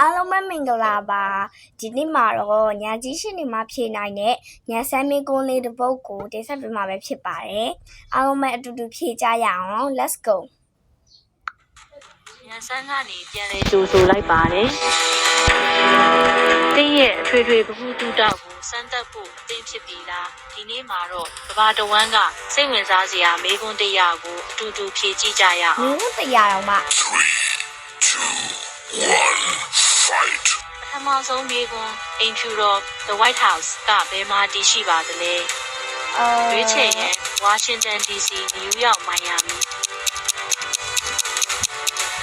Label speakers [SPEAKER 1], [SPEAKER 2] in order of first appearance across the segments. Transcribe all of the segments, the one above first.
[SPEAKER 1] အားလုံးပဲမင်္ဂလာပါဒီနေ့မှာတော့ညာကြီးရှင်နေမှာဖြေနိုင်တဲ့ညာဆမ်းမင်းကုန်းလေးတစ်ပုဒ်ကိုတင်ဆက်ပေးမှာပဲဖြစ်ပါတယ်အားလုံးပဲအတူတူဖြေကြရအောင် let's go
[SPEAKER 2] ညာဆန်းကနေပြန်လဲကြိုဆိုလိုက်ပါတယ်တင်းရဲ့အထွေထွေပခုတူတောက်ကိုစမ်းသပ်ဖို့အသင့်ဖြစ်ပြီလားဒီနေ့မှာတော့ကဘာတဝမ်းကစိတ်ဝင်စားစရာမေးခွန်းတရားကိုအတူတူဖြေကြည့်ကြရအောင်
[SPEAKER 1] မေးခွန်းတရားတော့မှ
[SPEAKER 2] fight ပထမဆုံးမေးခွန်းအိမ်ဖြူတော် The White House ကဘယ်မှာတည်ရှိပါသလဲရွေးချယ်ရင် Washington DC New York Miami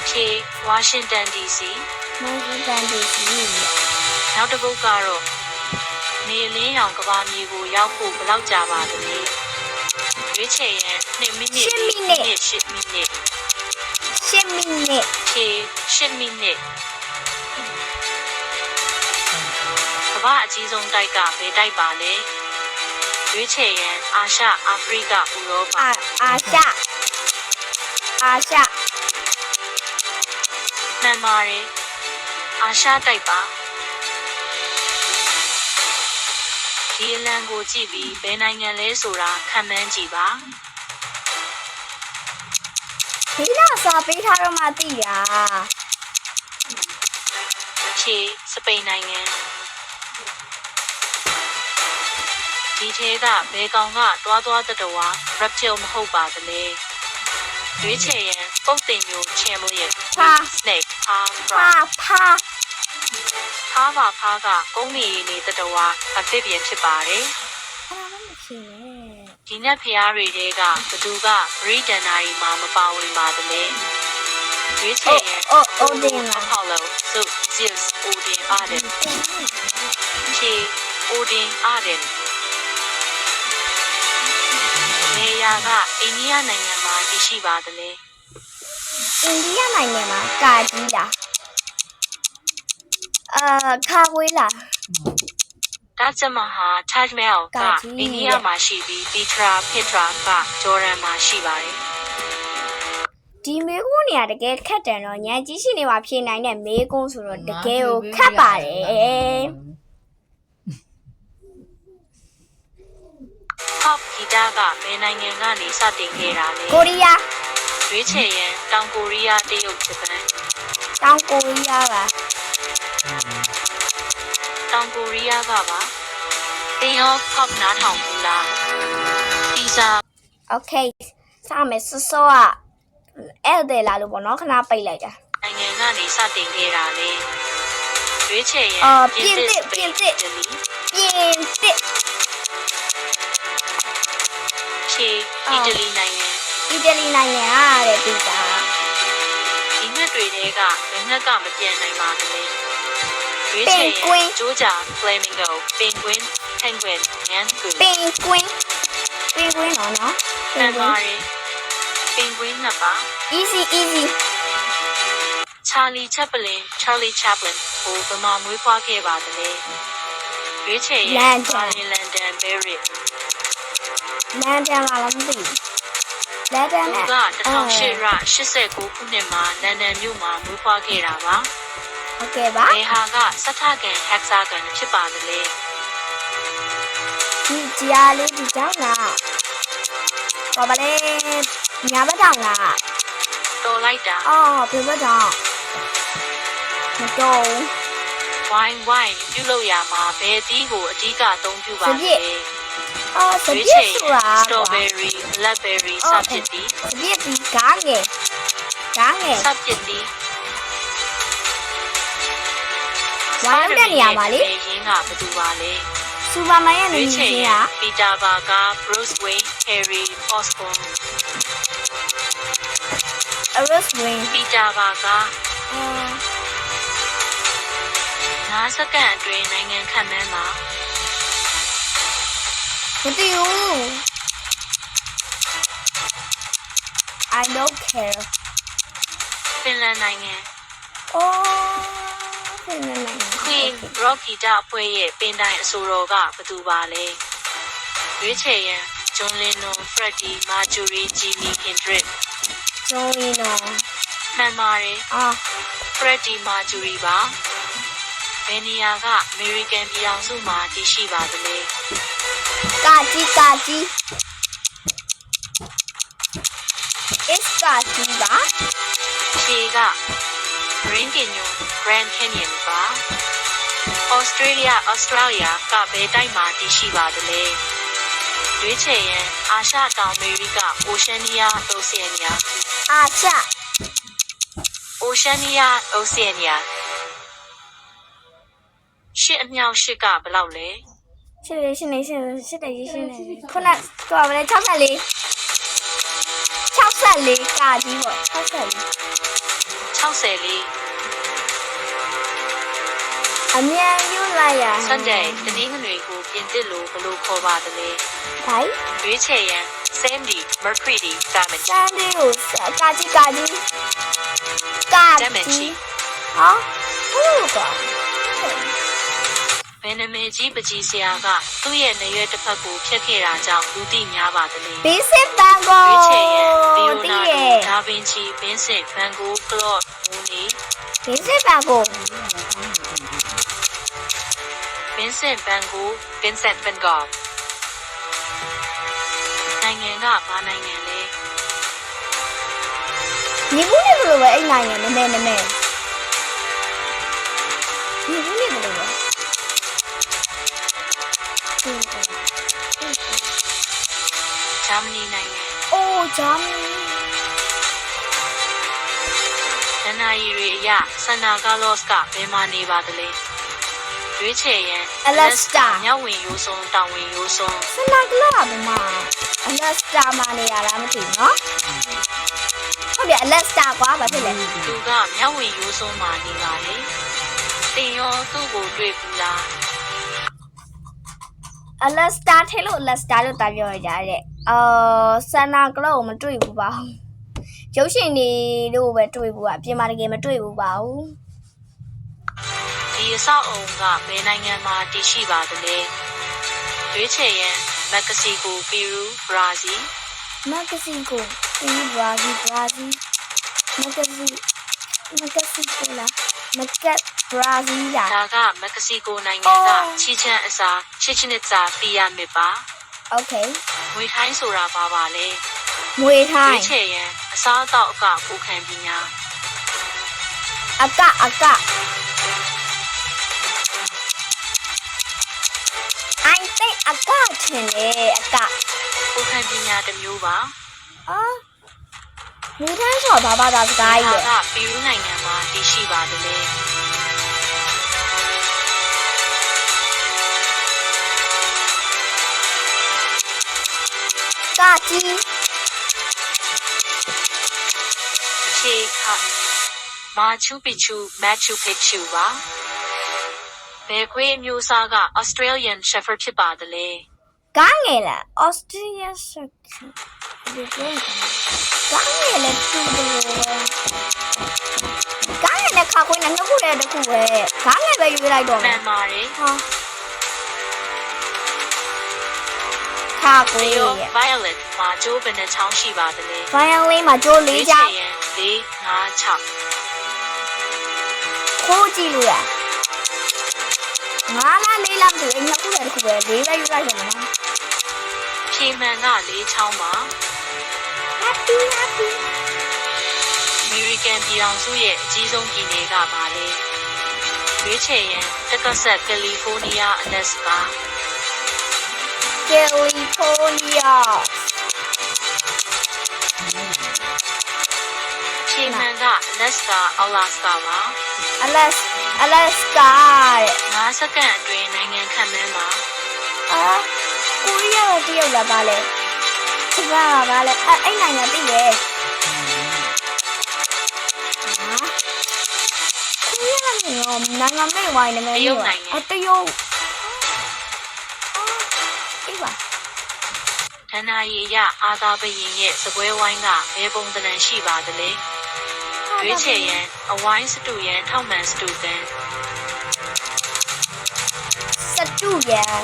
[SPEAKER 2] ဖြေ Washington DC နောက်တစ်ပုဒ်ကတော့နေလင်းရောင်ကဘာမြေကိုရောက်ဖို့ဘယ်လောက်ကြာပါသလဲရွေးချယ်ရင်2မိနစ်10မိနစ်10မိနစ်
[SPEAKER 1] ဖြေ
[SPEAKER 2] 10မိနစ်ကမ္ဘာအကြီးဆုံးတိုက်ကဘယ်တိုက်ပါလဲရွေးချယ်ရင်အာရှအာဖရိကဥရောပ
[SPEAKER 1] အာရှ
[SPEAKER 2] မှန်ပါတယ်အာရှတိုက်ပါဒီအလံကိုကြည့်ပြီးဘယ်နိုင်ငံလဲဆိုတာခန့်မှန်းကြည့်ပါ
[SPEAKER 1] ဒီတော့စာပေးထားတော့မှသိတာ
[SPEAKER 2] ဖြေစပိန်နိုင်ငံဒီထဲကဘယ်ကောင်ကတွားတတဝါ reptile မဟုတ်ပါသလဲရွေးချယ်ရင်ပုတ်တင်မျိုးချင်လို့ရ snake ဖားကကုန်းနေတတဝါအဖြစ်ပြဖြစ်ပါတယ်ဒီနက်ဖျားတွေတဲကဘသူက Britannia မှာမပါဝင်ပါသလဲရွေးချယ်ရင်Apollo Zeus Odin Arden ဖြေ Odin Arden နေရာကအိန္ဒိယနိုင်ငံမှာတည်ရှိပါသလဲ
[SPEAKER 1] အိန္ဒိယနိုင်ငံမှာကာကြီးလားခါဝေးလား
[SPEAKER 2] Taj Mahal Taj Mahal ကအိန္ဒိယမှာရှိပြီး Petra ကဂျော်ဒန်မှာရှိပါတယ်
[SPEAKER 1] ဒီမေးခွန်းတွေကတကယ်ခက်တယ်နော်ညာကြီးရှင်တွေမှာဖြေနိုင်တဲ့မေးခွန်းဆိုတော့တကယ်ကိုခက်ပါတယ်
[SPEAKER 2] Pop ဂီတကဘယ်နိုင်ငံကနေစတင်ခဲ့တာလဲ
[SPEAKER 1] ကိုရီးယား
[SPEAKER 2] ရွေးချယ်ရင်တောင်ကိုရီးယားတရုတ်ဂျပန်
[SPEAKER 1] တောင်ကိုရီးယားပါ
[SPEAKER 2] တောင်ကိုရီးယားကပါတင်ရော Pop နားထောင်ဘူးလားတီစာ
[SPEAKER 1] Okay စမယ်စောကအဲ့ဒါလာလို့ပေါ့နော်ခဏပိတ်လိုက်တာ
[SPEAKER 2] နိုင်ငံကနေစတင်ခဲ့တာလေရွေးချယ်ရင်
[SPEAKER 1] ပြင်သစ်ဖြေ
[SPEAKER 2] အီတလီနိုင်ငံ
[SPEAKER 1] အားတဲ့ဒီက
[SPEAKER 2] ဒီငှက်တွေတဲကဘယ်ငှက်ကမပြန်နိုင်ပါသလဲရွေးချယ်ရင်ဂျိုးဂျာ Flamingo Penguin Mango
[SPEAKER 1] Penguin နော်
[SPEAKER 2] Penguin နှစ်ပါ
[SPEAKER 1] easy
[SPEAKER 2] Charlie Chaplin ကိုဘယ်မှာမွေးဖွားခဲ့ပါသလဲရွေးချယ်ရင် London Berry
[SPEAKER 1] လန်ဒန်လာလားမသိဘူးလန်ဒန်က
[SPEAKER 2] 1889ခုနှစ်မှာလန်ဒန်မြို့မှာမွေးဖွားခဲ့တာပါ
[SPEAKER 1] ဟုတ်ကဲ့ပါ
[SPEAKER 2] ဘယ်ဟာကစထကန်ဟက်စာကန်ဖြစ်ပါသလဲ
[SPEAKER 1] ဒီကြားလေးဒီကြောင့်လားဘာပါလဲညာဘက်တောင်လား
[SPEAKER 2] တော်လိုက်တာ
[SPEAKER 1] ဘယ်ဘက်တောင်မတော်
[SPEAKER 2] ဝိုင်းပြုလုပ်ရမှာဘယ်သီးကိုအဓိကအသုံးပြုပါလဲ
[SPEAKER 1] စပြည့်ဆိုတာ
[SPEAKER 2] strawberry blackberry စပစ်တီ
[SPEAKER 1] စပြည့်ဒီကားငယ်
[SPEAKER 2] စပစ်တီ
[SPEAKER 1] ဝိုင်းတဲ့နေရာမှာလေ
[SPEAKER 2] ရင်းကဘယ်သူပါလဲ
[SPEAKER 1] စူပါမန်ရဲ့နေရာက
[SPEAKER 2] Peter Parker Bruce Wayne Harry Osborn
[SPEAKER 1] Bruce Wayne
[SPEAKER 2] Peter Parker 9 စက္ကန့်အတွင်းနိုင်ငံခန့်မှန်းပါ
[SPEAKER 1] မသိဘူး I don't care
[SPEAKER 2] ဖင်လန်နိုင်ငံ
[SPEAKER 1] ဖင်လန်နိုင်ငံ
[SPEAKER 2] Queen Rocky အဖွဲ့ရဲ့ပင်တိုင်အဆိုတော်ကဘယ်သူပါလဲရွေးချယ်ရင် John Lennon Freddie Mercury Jimi Hendrix
[SPEAKER 1] John Lennon
[SPEAKER 2] မှန်ပါတယ်Freddie Mercury ပါ ဘယ်နေရာကအမေရိကန်ပြည်ထောင်စုမှာတည်ရှိပါသလဲ
[SPEAKER 1] ကာကြီး is ကာကြီးပါ
[SPEAKER 2] ဖြေက Grand Canyon Grand Canyon ပါ Australia ကဘယ်တိုင်းမှာတည်ရှိပါသလဲရွေးချယ်ရန်အာရှတောင်အမေရိက Oceania
[SPEAKER 1] အာရှ
[SPEAKER 2] Oceania ရှစ်အမြောက်ရှစ်ကဘယ်လောက်လဲ
[SPEAKER 1] ရှင်းနေခုနတော့ဗလဲ64ကာကြီးပေါ့
[SPEAKER 2] 64
[SPEAKER 1] အမြန်ယူလိုက်ရ
[SPEAKER 2] Sunday တနင်္ဂနွေကိုပြင်သစ်လိုဘယ်လိုခေါ်ပါသလဲ
[SPEAKER 1] ဘိုင်
[SPEAKER 2] ရွေးချယ်ရန် Sandy Mercury Diamond
[SPEAKER 1] စန်ဒီကိုကာကြီးဟာဟုတ်ကဲ့
[SPEAKER 2] ဘယ်နာမည်ကြီးပကြီးဆရာကသူ့ရဲ့နေရွယ်တစ်ဖက်ကိုဖျက်ခဲ့တာကြောင့်လူသိများပါသလဲ
[SPEAKER 1] Vincent van
[SPEAKER 2] ရွေး
[SPEAKER 1] Gogh
[SPEAKER 2] ချယ်ရန် Leonardo da Vinci Vincent van Gogh Claude Monet
[SPEAKER 1] Vincent van Gogh
[SPEAKER 2] Vincent van Gogh နိုင်ငံကဘာနိုင်ငံလဲ
[SPEAKER 1] ညီဘူးနေဘလို့ပဲအဲ့နိုင်ငံနမဲညီဘူးနေဘလို့ပဲ
[SPEAKER 2] ဂျာမနီနိုင်ငံ
[SPEAKER 1] အိုးဂျာမနီ
[SPEAKER 2] ဒဏ္ဍာရီတွေအရဆန်နာကာလော့စ်ကဘယ်မှာနေပါသလဲရွေးချယ်ရန်
[SPEAKER 1] Alaska
[SPEAKER 2] မြောက်ဝင်ရိုးစွန်းတောင်ဝင်ရိုးစွန်း
[SPEAKER 1] စနာကလာဘမ Alaska မှာနေရလားမသိဘူးနော်ဟုတ်တယ် Alaska ကွာဘာဖြစ်လဲ
[SPEAKER 2] သူကမြောက်ဝင်ရိုးစွန်းမှာနေပါလေတင်ရောသူ့ကိုတွေ့ဘူးလား
[SPEAKER 1] Alaska ထဲလို့ Alaska လို့တာပြောရကြတဲ့စနာကလာကိုမတွေ့ဘူးပါဘူးရုပ်ရှင်တွေလို့ပဲတွေ့ဘူးအပြင်မှာတကယ်မတွေ့ဘူးပါဘူး
[SPEAKER 2] ဒီအဆောက်အုံကဘယ်နိုင်ငံမှာတည်ရှိပါသလဲရွေးချယ်ရန်မက္ကဆီကိုပီရူဘရာဇီး
[SPEAKER 1] မက္ကဆီကိုဘရာဇီးမက္ကဆီကိုလားမက္ကဘရာဇီးလား
[SPEAKER 2] ဒါကမက္ကဆီကိုနိုင်ငံကချီချန်အစာချစ်ချနစ်စာပီယာမစ်ပါ
[SPEAKER 1] Okay
[SPEAKER 2] ငွေထိုင်းဆိုတာပါပါလေ
[SPEAKER 1] ငွေထို
[SPEAKER 2] ရွေး
[SPEAKER 1] င်း
[SPEAKER 2] ချယ်ရန်အစားအသောက်အကပူခံပညာ
[SPEAKER 1] အက I think အကထင်တယ်အက
[SPEAKER 2] ပူခံပညာတစ်မျိုးပါ
[SPEAKER 1] ငွေထိုင်းဆိုတာဘာသာစကားကြီး
[SPEAKER 2] ဒါ
[SPEAKER 1] လဲ
[SPEAKER 2] ကပီရူးနိုင်ငံမှာတည်ရှိပါသလဲ
[SPEAKER 1] ကာကြီး
[SPEAKER 2] ဖြေခမာချူပီချူပါဘယ်ခွေးအမျိုးအစားက Australian Shepherd ဖြစ်ပါသလဲ
[SPEAKER 1] ကားငယ်လား Australia Circuit ကားငယ်လည်းတူတယ်ကားငယ်နဲ့ခါခွေးနဲ့နှစ်ခုတည်းတစ်ခုပဲကားငယ်ပဲယူလိုက်တော့
[SPEAKER 2] မှန်ပါတယ်
[SPEAKER 1] ခါခွေး
[SPEAKER 2] Violet မှာကျိုးဘယ်နှချောင်းရှိပါသလဲ
[SPEAKER 1] Violin မှာကျိုး၄ချောင်း
[SPEAKER 2] ရွေးချယ်ရန်4 5 6
[SPEAKER 1] ခိုးကြည့်လို့ရငါးလားလေးလားမသိဘူးနှစ်ခုတည်းတစ်ခုပဲလေးပဲယူလိုက်တော့မလား
[SPEAKER 2] ဖြေမှန်က4ချောင်းပါ
[SPEAKER 1] Happy
[SPEAKER 2] အမေရိကန်ပြည်ထောင်စုရဲ့အကြီးဆုံးပြည်နယ်ကပါလေရွေးချယ်ရန်တက္ကဆတ်ကယ်လီဖိုးနီးယားအလက်စကာ
[SPEAKER 1] California
[SPEAKER 2] ဖြေမှန်က Alaska ပါ
[SPEAKER 1] Alaska
[SPEAKER 2] 5စက္ကန့်အတွင်းနိုင်ငံခန့်မှန်းပါ
[SPEAKER 1] ကိုရီးယားကတရုတ်လားပါလဲဒီကပါလဲအဲ့နိုင်ငံသိတယ်ကိုရီးယားနိုင်ငံမဲ့ဝိုင်းနေမယ်တရုတ်အေးပါ
[SPEAKER 2] ဌာနရီအရအာသာဘရင်ရဲ့စပွဲဝိုင်းကဘယ်ပုံသဏ္ဍာန်ရှိပါသလဲရွေးချယ်ရန်အဝိုင်းစတူရန်ထောက်မှန်စတူတန်
[SPEAKER 1] စတူရန်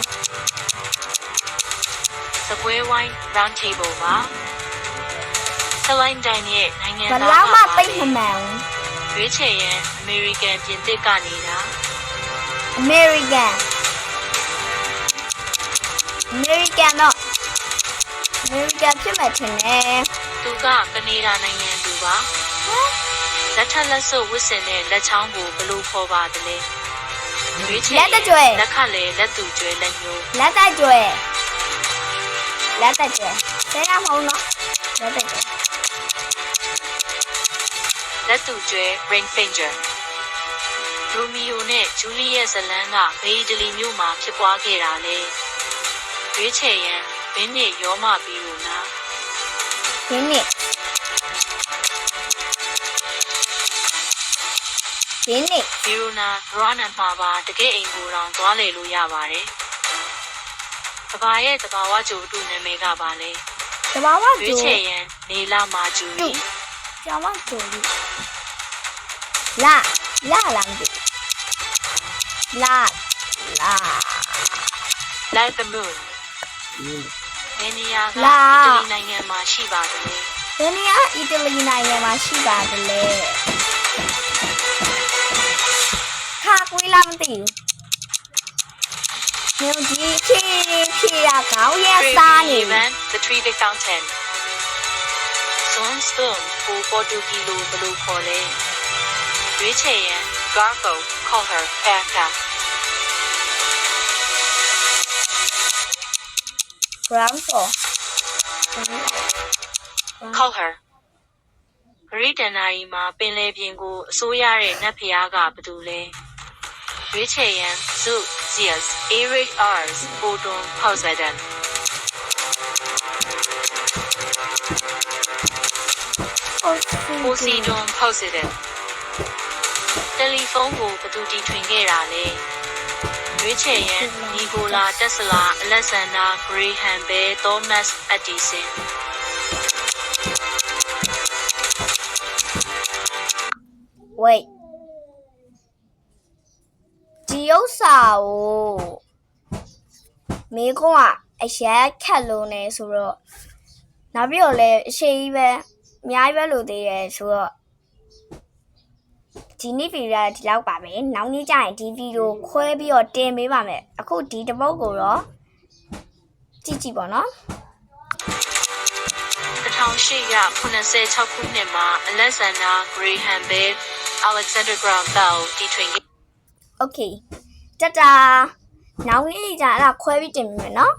[SPEAKER 2] စပွဲဝိုင်း round table ပါဆလိုင်းဒိုင်ရဲ့နိုင်ငံ
[SPEAKER 1] ဘ
[SPEAKER 2] သား
[SPEAKER 1] လောက်မှသိမမှန်
[SPEAKER 2] ရွေးချယ်ရန်အမေရိကန်ပြင်သစ်ကနေတာ
[SPEAKER 1] American တော့ American ဖြစ်မှထင်တယ်
[SPEAKER 2] သူကကနေဒါနိုင်ငံသူပါလက်ထက်လက်စွပ်ဝစ်စင်တဲ့လက်ချောင်းကိုဘလို့ခေါ်ပါသလဲရွေးချယ်လက်ခလည်းလက်သူကျွဲလက်ညိုး
[SPEAKER 1] လက်သက်ကျွဲဆဲရမဟုတ်နော်လက်သက်ကျွဲ
[SPEAKER 2] လက်သူကျွဲ ring finger ရိုမီယိုနဲ့ဂျူလီယက်ဇလန်းကဘေးဒလီမြို့မှာဖြစ်ပွားခဲ့တာလေရွေးချယ်ရန်ဘင်းနဲ့ရောမပြီးလို့နာ
[SPEAKER 1] ဒီနေ့
[SPEAKER 2] ဘီရိုနာဒရနာမှာပါတကယ်အိမ်ကိုတောင်သွားလေလို့ရပါတယ်။ကဘာရဲ့တဘာဝကျိုးအတူနာမည်ကပါလေ
[SPEAKER 1] တဘာဝ
[SPEAKER 2] ။ရွေးချယ်ရန်နေလာမာကျူလီ
[SPEAKER 1] ကျောင်းမကျူလီလာမသိလာ
[SPEAKER 2] Light the moon နေနေရာကအီတလီနိုင်ငံမှာရှိပါတယ်
[SPEAKER 1] ဘယ်နေရာအီတလီနိုင်ငံမှာရှိပါတယ်လဲခါကွေးလာမသိဘူးမြို့ကြီးဖြေရကောင်းရဲ့စားနေ
[SPEAKER 2] The Trevi Fountain Sunstone ကိုပေါ်တူဂီလိုဘလို့ခေါ်လဲရွေးချယ်ရန် Gargo Color Aka
[SPEAKER 1] ground floor
[SPEAKER 2] Color ဂရိတနာရီမှာပင်လယ်ပြင်ကိုအစိုးရတဲ့နတ်ဖျားကဘာတူလဲရွေးချယ်ရန် Zeus Zeus Eric Ars Poton Poseidon Poseidon Poseidon တယ်လီဖုန်းကိုဘာတူတီထွင်ခဲ့တာလဲရွေးချယ်ရန်နီကိုလာတက်စလာအလက်ဆန်ဒါဂရေဟမ်ဘဲသောမတ်အက်ဒီဆင်
[SPEAKER 1] wait ဒီဥစ္စာကိုမိကုန်းကအရက်ခက်လုံးနေဆိုတော့နောက်ပြီးတော့လည်းအရှိကြီးပဲအများကြီးပဲလို့သေးတယ်ဆိုတော့ဒီနေ့ဗီဒီယိုဒီလောက်ပါပဲနောက်နေ့ကျရင်ဒီဗီဒီယိုခွဲပြီးတော့တင်ပေးပါမယ်အခုဒီတစ်ပုတ်ကိုတော့ကြည့်ပါနော်
[SPEAKER 2] 1886ခုနှစ်မှာအလက်ဆန်ဒါဂရေဟမ်ဘဲAlexander Graham Bell တီထွင်ခဲ့
[SPEAKER 1] Okay တတနောက်နေ့ကျရင်အဲ့ဒါခွဲပြီးတင်ပေးမယ်နော်